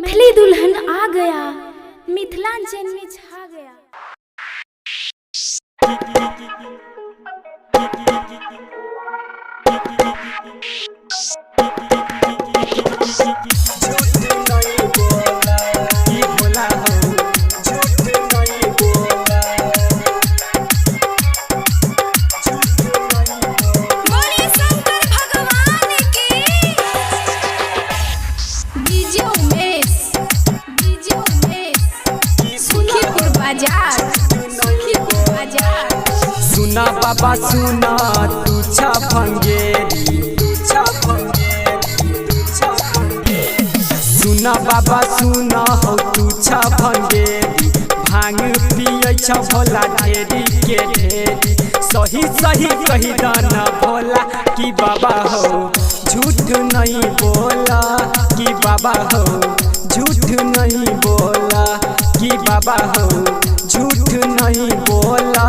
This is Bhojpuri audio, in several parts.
मैथिली दुल्हन आ गया, मिथिलांचल में छा गया। सुना बाबा सुना तू भंगेरी, सुना बाबा सुना हो तू भंगेरी, भांग पिए छ भोला ढेरी के ढेरी। सही सही कही दाना भोला कि बाबा हो झूठ नहीं बोला, कि बाबा हो झूठ नहीं बोला, कि बाबा हो झूठ नहीं बोला,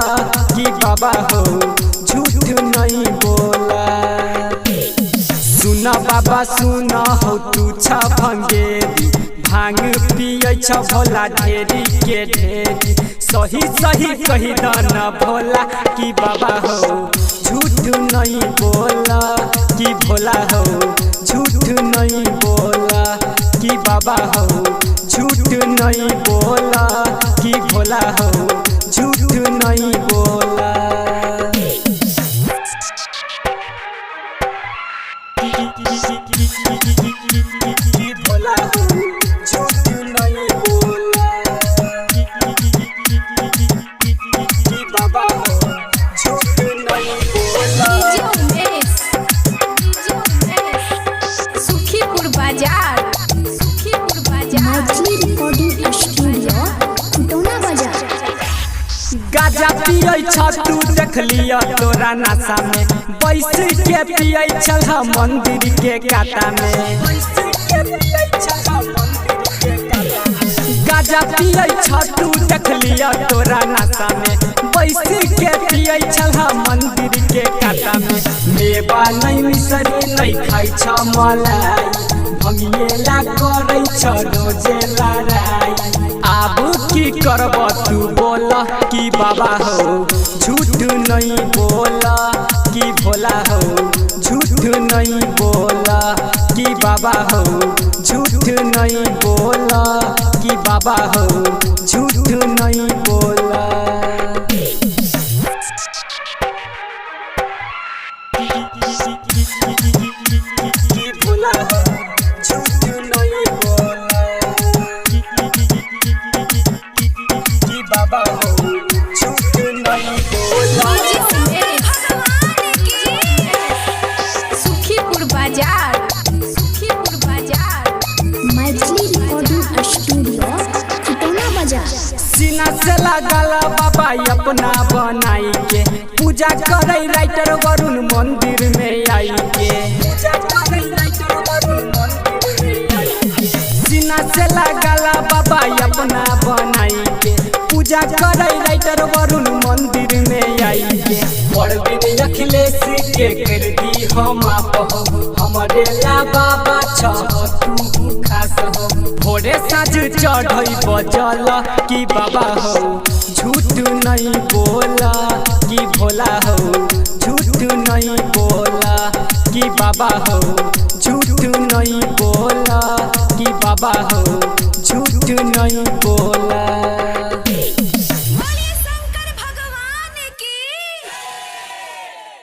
कि बाबा हो झूठ नहीं बोला। सुना बाबा सुना हो तू भंगेरी, भांग पिए छ भोला ढेरी के ढेरी। सही सही कही दाना भोला कि बाबा हो झूठ नहीं बोला, कि भोला हो झूठ नहीं बोला, कि बाबा हो झूठ नहीं बोला, कि भोला हो झूठ नहीं बोला। भोला हो झूठ नहीं बोला, कि बाबा हो झूठ नहीं बोला। सुखीपुर बाजार, सुखीपुर बाजार, मैथिली रिकॉर्डिंग स्टूडियो खुटौना बाजार। गाजा पिए छ तू देख लिया तोरा नशा में, बैस के पिए छल मंदिर के काटा में। गाजा पिए छ तू देख लिया तोरा नशा में, बैस के पिए छल मंदिर के काटा में। मेवा नहीं मिसरी नहीं खाई छ मलाई, भंगिएला करे छ रोजे लड़ाई। आब की करब तू बोला कि बाबा हो झूठ नहीं बोला, कि भोला हो झूठ नहीं बोला, कि बाबा हो झूठ नहीं बोला, कि बाबा हो झूठ नहीं बोला। कि भोला हो झूठ नहीं बोला, कि बाबा हो झूठ नहीं बोला। सुखीपुर बाजार, सुखीपुर बाजार, मैथिली रिकॉर्डिंग स्टूडियो खुटौना बाजार। सीना से लगाला बाबा अपना बनाई के, पूजा करे राइटर वरुण मंदिर में आई के। सीना से लगाला बाबा अपना बनाई के, पूजा करे राइटर वरुण मंदिर में आई के। परवीन अखिलेश के कर दी हम आप हो, हमारे ला बाबा छ तू खास हो। भोरे साँझ चढ़ई बजल कि बाबा हो झूठ नहीं बोला, कि भोला हो झूठ नहीं बोला, कि बाबा हो झूठ नहीं बोला, कि बाबा हो झूठ